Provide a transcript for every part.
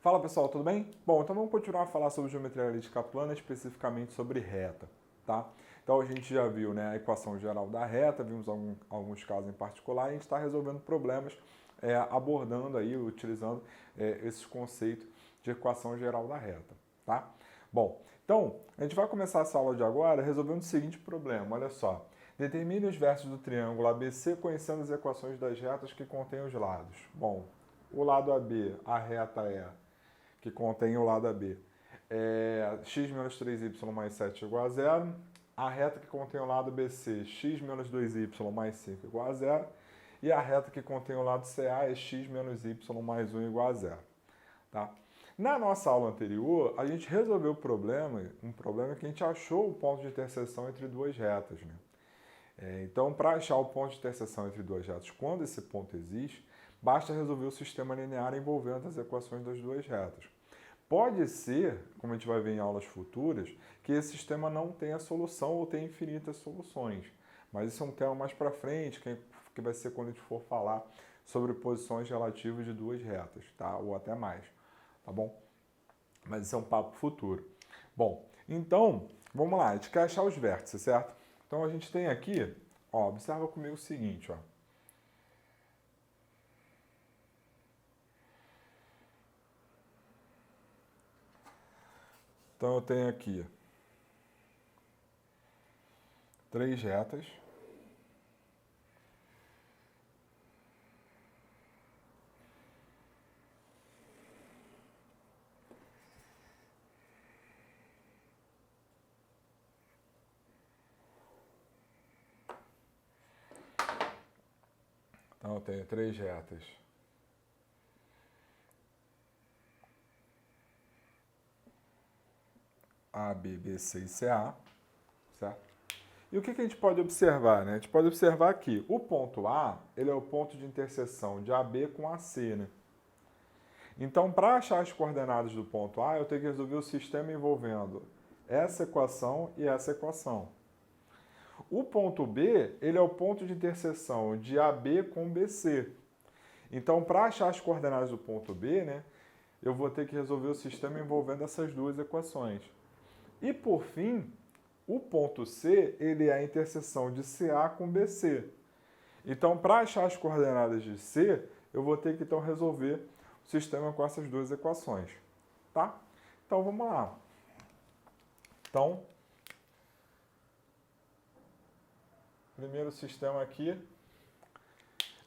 Fala pessoal, tudo bem? Bom, então vamos continuar a falar sobre geometria analítica plana, especificamente sobre reta, tá? Então a gente já viu, né, a equação geral da reta, vimos alguns casos em particular e a gente está resolvendo problemas abordando aí, utilizando esses conceitos de equação geral da reta, tá? Bom, então a gente vai começar essa aula de agora resolvendo o seguinte problema, olha só. Determine os vértices do triângulo ABC conhecendo as equações das retas que contêm os lados. Bom, o lado AB, a reta que contém o lado AB, x menos 3y mais 7 igual a zero. A reta que contém o lado BC, x menos 2y mais 5 igual a zero. E a reta que contém o lado CA é x menos y mais 1 igual a zero. Tá? Na nossa aula anterior, a gente resolveu um problema que a gente achou o ponto de interseção entre duas retas. Né? Então, para achar o ponto de interseção entre duas retas, quando esse ponto existe, basta resolver o sistema linear envolvendo as equações das duas retas. Pode ser, como a gente vai ver em aulas futuras, que esse sistema não tenha solução ou tenha infinitas soluções. Mas isso é um tema mais para frente, que vai ser quando a gente for falar sobre posições relativas de duas retas, tá? Ou até mais, tá bom? Mas isso é um papo futuro. Bom, então, vamos lá, a gente quer achar os vértices, certo? Então a gente tem aqui, ó, observa comigo o seguinte, ó. Então eu tenho aqui três retas. Então eu tenho três retas A, B, B, C e CA, certo? E o que a gente pode observar? Né? A gente pode observar que o ponto A, ele é o ponto de interseção de AB com AC, né? Então, para achar as coordenadas do ponto A, eu tenho que resolver o sistema envolvendo essa equação e essa equação. O ponto B, ele é o ponto de interseção de AB com BC. Então, para achar as coordenadas do ponto B, né, eu vou ter que resolver o sistema envolvendo essas duas equações. E, por fim, o ponto C, ele é a interseção de CA com BC. Então, para achar as coordenadas de C, eu vou ter que, então, resolver o sistema com essas duas equações. Tá? Então, vamos lá. Então, primeiro sistema aqui,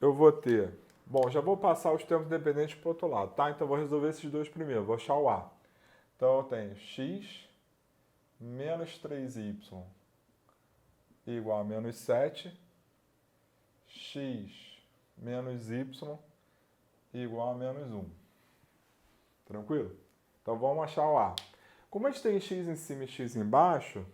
eu vou ter... Bom, já vou passar os tempos dependentes para o outro lado, tá? Então, eu vou resolver esses dois primeiro. Vou achar o A. Então, eu tenho x menos 3y igual a menos 7, x menos y igual a menos 1. Tranquilo? Então vamos achar o A. Como a gente tem x em cima e x embaixo,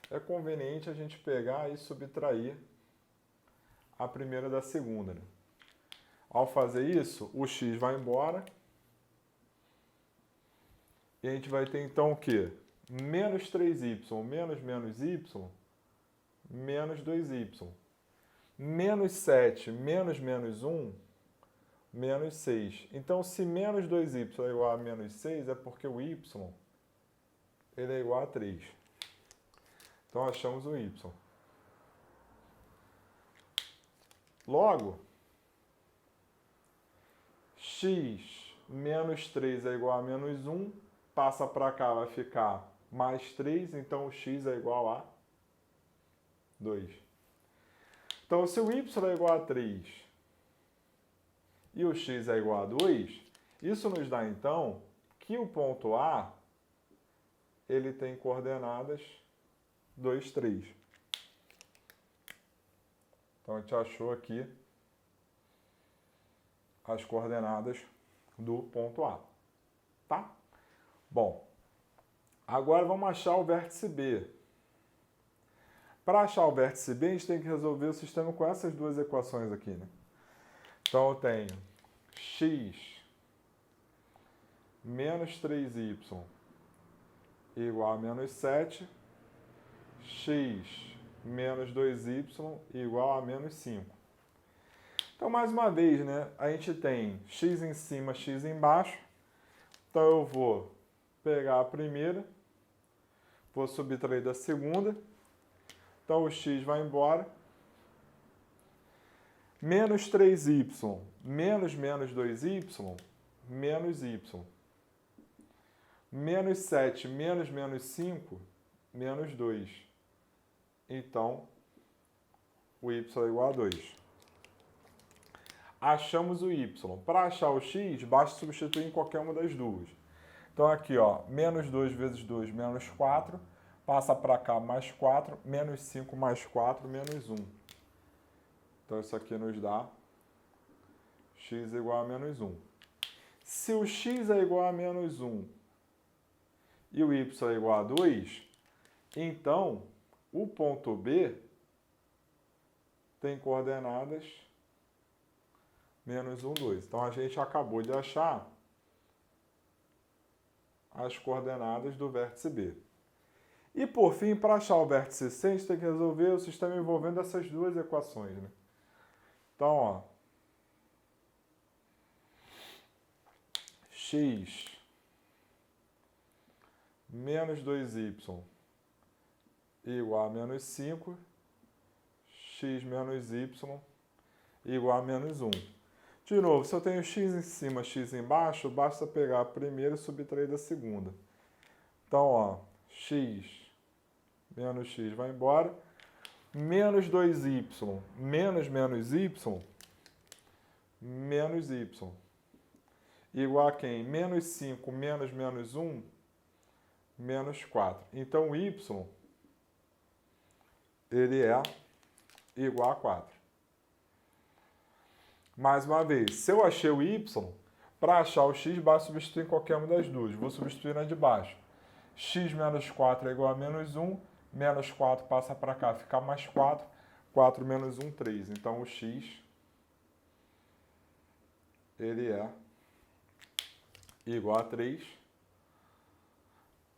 é conveniente a gente pegar e subtrair a primeira da segunda. Né? Ao fazer isso, o x vai embora. E a gente vai ter então o quê? Menos 3y menos menos y, menos 2y. Menos 7 menos menos 1, menos 6. Então, se menos 2y é igual a menos 6, é porque o y ele é igual a 3. Então, achamos o y. Logo, x menos 3 é igual a menos 1, passa para cá, vai ficar mais 3, então o x é igual a 2. Então, se o y é igual a 3 e o x é igual a 2, isso nos dá, então, que o ponto A ele tem coordenadas 2, 3. Então, a gente achou aqui as coordenadas do ponto A. Tá? Bom, agora vamos achar o vértice B. Para achar o vértice B, a gente tem que resolver o sistema com essas duas equações aqui. Né? Então, eu tenho x menos 3y igual a menos 7, x menos 2y igual a menos 5. Então, mais uma vez, né, a gente tem x em cima, x embaixo. Então, eu vou pegar a primeira, vou subtrair da segunda. Então, o x vai embora. Menos 3y, menos 2y, menos y. Menos 7, menos 5, menos 2. Então, o y é igual a 2. Achamos o y. Para achar o x, basta substituir em qualquer uma das duas. Então, aqui, ó, menos 2 vezes 2, menos 4. Passa para cá, mais 4. Menos 5 mais 4, menos 1. Então, isso aqui nos dá x igual a menos 1. Se o x é igual a menos 1 e o y é igual a 2, então, o ponto B tem coordenadas menos 1, 2. Então, a gente acabou de achar as coordenadas do vértice B. E, por fim, para achar o vértice C, a gente tem que resolver o sistema envolvendo essas duas equações, né? Então, ó, x menos 2y igual a menos 5, x menos y igual a menos 1. De novo, se eu tenho x em cima, x embaixo, basta pegar a primeira e subtrair da segunda. Então, ó, x menos x vai embora. Menos 2y menos y, menos y. Igual a quem? Menos 5 menos 1, menos 4. Então, o y, ele é igual a 4. Mais uma vez, se eu achei o y, para achar o x, basta substituir em qualquer uma das duas. Vou substituir na de baixo. X menos 4 é igual a menos 1. Menos 4 passa para cá, fica mais 4. 4 menos 1, 3. Então, o x, ele é igual a 3.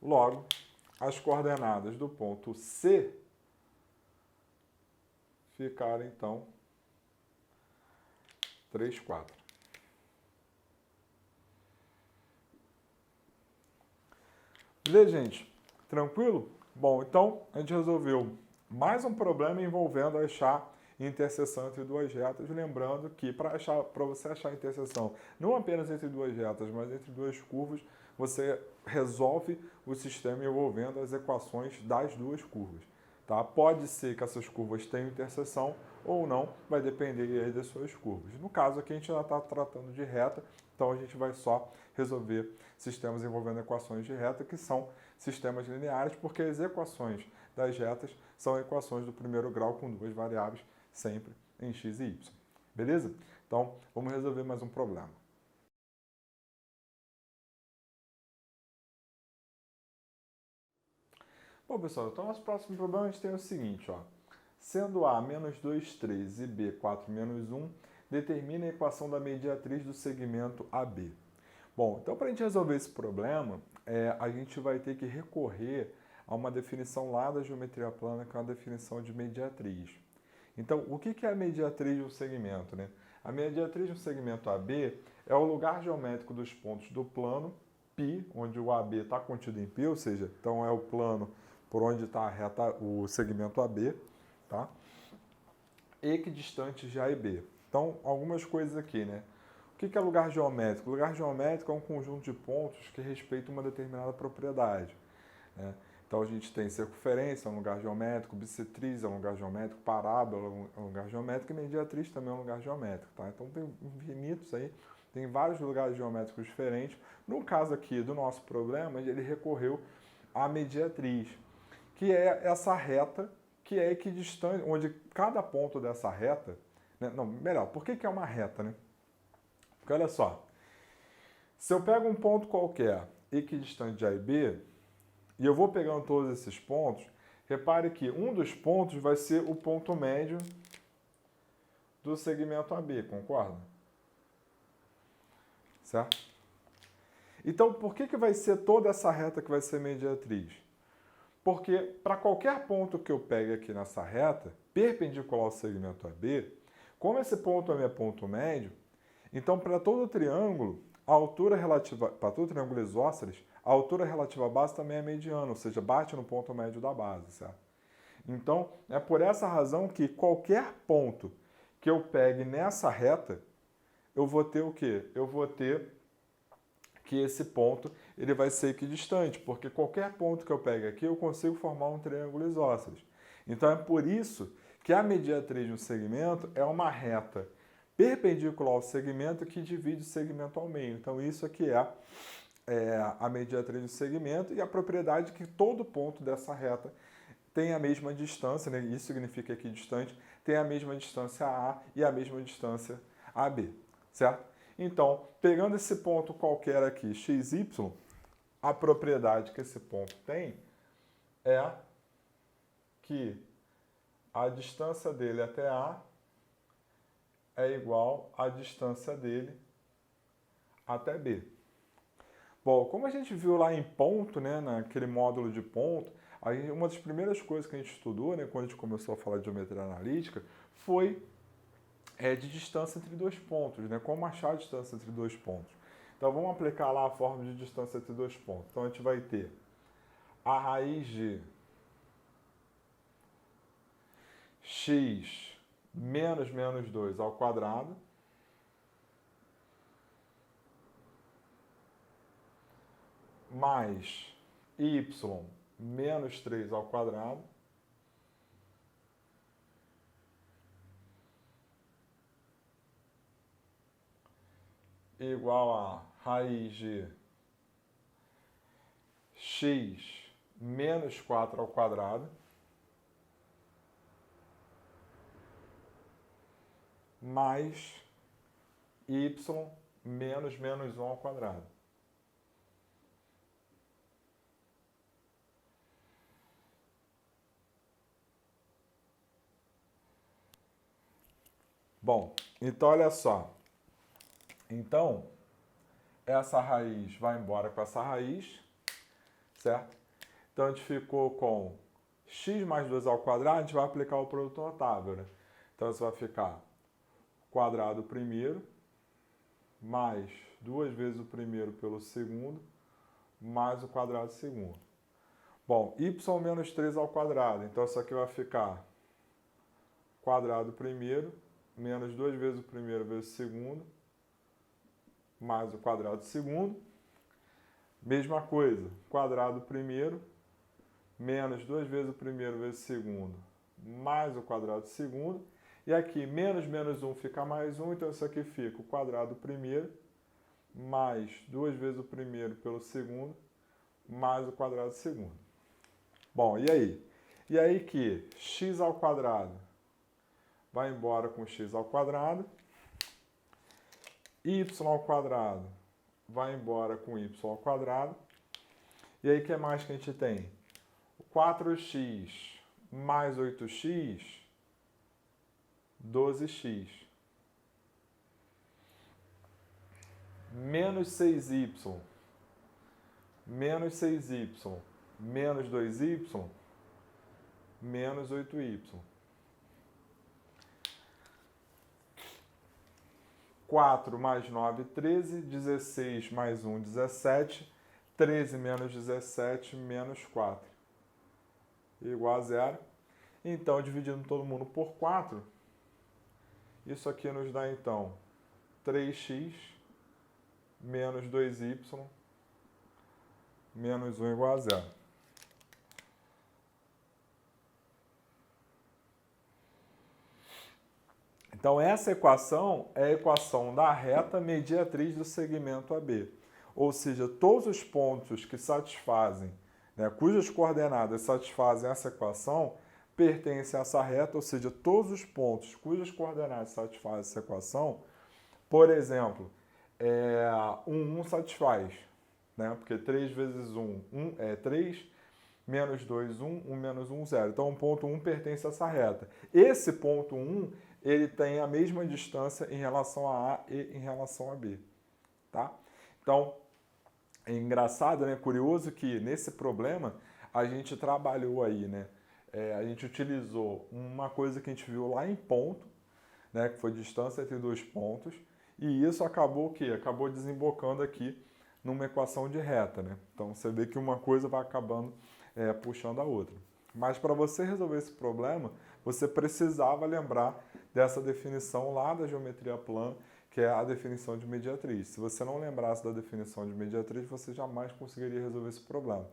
Logo, as coordenadas do ponto C ficaram, então, 3, 4. Beleza, gente? Tranquilo? Bom, então a gente resolveu mais um problema envolvendo achar interseção entre duas retas. Lembrando que para você achar a interseção não apenas entre duas retas, mas entre duas curvas, você resolve o sistema envolvendo as equações das duas curvas. Tá? Pode ser que essas curvas tenham interseção ou não, vai depender das suas curvas. No caso aqui a gente ainda está tratando de reta, então a gente vai só resolver sistemas envolvendo equações de reta, que são sistemas lineares, porque as equações das retas são equações do primeiro grau com duas variáveis, sempre em x e y. Beleza? Então, vamos resolver mais um problema. Bom, pessoal, então nosso próximo problema a gente tem o seguinte, ó. Sendo A menos 2, 3 e B 4 menos 1, determine a equação da mediatriz do segmento AB. Bom, então para a gente resolver esse problema, a gente vai ter que recorrer a uma definição lá da geometria plana, que é a definição de mediatriz. Então, o que é a mediatriz de um segmento, né? A mediatriz de um segmento AB é o lugar geométrico dos pontos do plano π, onde o AB está contido em π, ou seja, então é o plano por onde está a reta, o segmento AB, tá? Equidistantes de A e B. Então, algumas coisas aqui, né? O que é lugar geométrico? O lugar geométrico é um conjunto de pontos que respeitam uma determinada propriedade, né? Então, a gente tem circunferência, é um lugar geométrico, bissetriz é um lugar geométrico, parábola é um lugar geométrico e mediatriz também é um lugar geométrico, tá? Então, tem infinitos aí, tem vários lugares geométricos diferentes. No caso aqui do nosso problema, ele recorreu à mediatriz, que é essa reta que é equidistante, onde cada ponto dessa reta, né? Não, melhor, por que é uma reta, né? Porque olha só, se eu pego um ponto qualquer equidistante de A e B, e eu vou pegando todos esses pontos, repare que um dos pontos vai ser o ponto médio do segmento AB, concorda? Certo? Então, por que vai ser toda essa reta que vai ser mediatriz? Porque para qualquer ponto que eu pegue aqui nessa reta, perpendicular ao segmento AB, como esse ponto é meu ponto médio, então para todo triângulo, a altura relativa, para todo triângulo isósceles, a altura relativa à base também é mediana, ou seja, bate no ponto médio da base, certo? Então, é por essa razão que qualquer ponto que eu pegue nessa reta, eu vou ter o quê? Eu vou ter que esse ponto ele vai ser equidistante, porque qualquer ponto que eu pegue aqui, eu consigo formar um triângulo isósceles. Então, é por isso que a mediatriz de um segmento é uma reta perpendicular ao segmento que divide o segmento ao meio. Então, isso aqui é a mediatriz do segmento e a propriedade que todo ponto dessa reta tem a mesma distância, né? Isso significa equidistante, tem a mesma distância A e a mesma distância AB, certo? Então, pegando esse ponto qualquer aqui, xy, a propriedade que esse ponto tem é que a distância dele até A é igual à distância dele até B. Bom, como a gente viu lá em ponto, né, naquele módulo de ponto, uma das primeiras coisas que a gente estudou, né, quando a gente começou a falar de geometria analítica, foi de distância entre dois pontos, né, como achar a distância entre dois pontos. Então vamos aplicar lá a fórmula de distância entre dois pontos. Então a gente vai ter a raiz de x menos 2 ao quadrado mais y menos 3 ao quadrado igual a raiz de x menos 4 ao quadrado mais y menos 1 ao quadrado. Bom, então olha só. Então, essa raiz vai embora com essa raiz, certo? Então, a gente ficou com x mais 2 ao quadrado, a gente vai aplicar o produto notável, né? Então, isso vai ficar quadrado primeiro, mais 2 vezes o primeiro pelo segundo, mais o quadrado segundo. Bom, y menos 3 ao quadrado, então isso aqui vai ficar quadrado primeiro, menos 2 vezes o primeiro vezes o segundo, mais o quadrado segundo. Mesma coisa, quadrado primeiro, menos 2 vezes o primeiro vezes o segundo, mais o quadrado segundo. E aqui, menos 1 fica mais 1, então isso aqui fica o quadrado primeiro, mais 2 vezes o primeiro pelo segundo, mais o quadrado segundo. Bom, e aí? E aí que x ao quadrado vai embora com x ao quadrado, y ao quadrado vai embora com y ao quadrado. E aí, o que mais que a gente tem? 4x mais 8x, 12x. Menos 6y, menos 6y, menos 2y, menos 8y. 4 mais 9, 13, 16 mais 1, 17, 13 menos 17, menos 4, igual a 0. Então, dividindo todo mundo por 4, isso aqui nos dá, então, 3x menos 2y menos 1 igual a 0. Então, essa equação é a equação da reta mediatriz do segmento AB. Ou seja, todos os pontos que satisfazem, né, cujas coordenadas satisfazem essa equação, pertencem a essa reta, ou seja, todos os pontos cujas coordenadas satisfazem essa equação, por exemplo, 1 satisfaz, né, porque 3 vezes 1 é 3, menos 2, 1, 1 menos 1, 0. Então, o ponto 1 pertence a essa reta. Esse ponto 1, ele tem a mesma distância em relação a A e em relação a B, tá? Então, é engraçado, né? Curioso que nesse problema a gente trabalhou aí, né? A gente utilizou uma coisa que a gente viu lá em ponto, né? Que foi distância entre dois pontos, E isso acabou o quê? Acabou desembocando aqui numa equação de reta, né? Então você vê que uma coisa vai acabando puxando a outra. Mas para você resolver esse problema, você precisava lembrar dessa definição lá da geometria plana, que é a definição de mediatriz. Se você não lembrasse da definição de mediatriz, você jamais conseguiria resolver esse problema.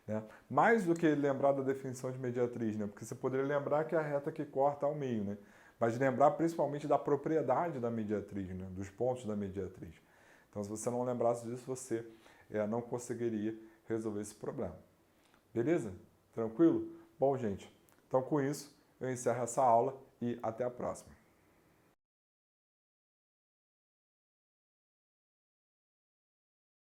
Né? Mais do que lembrar da definição de mediatriz, né? Porque você poderia lembrar que é a reta que corta ao meio, né? Mas lembrar principalmente da propriedade da mediatriz, né? Dos pontos da mediatriz. Então, se você não lembrasse disso, você não conseguiria resolver esse problema. Beleza? Tranquilo? Bom, gente, então com isso eu encerro essa aula e até a próxima.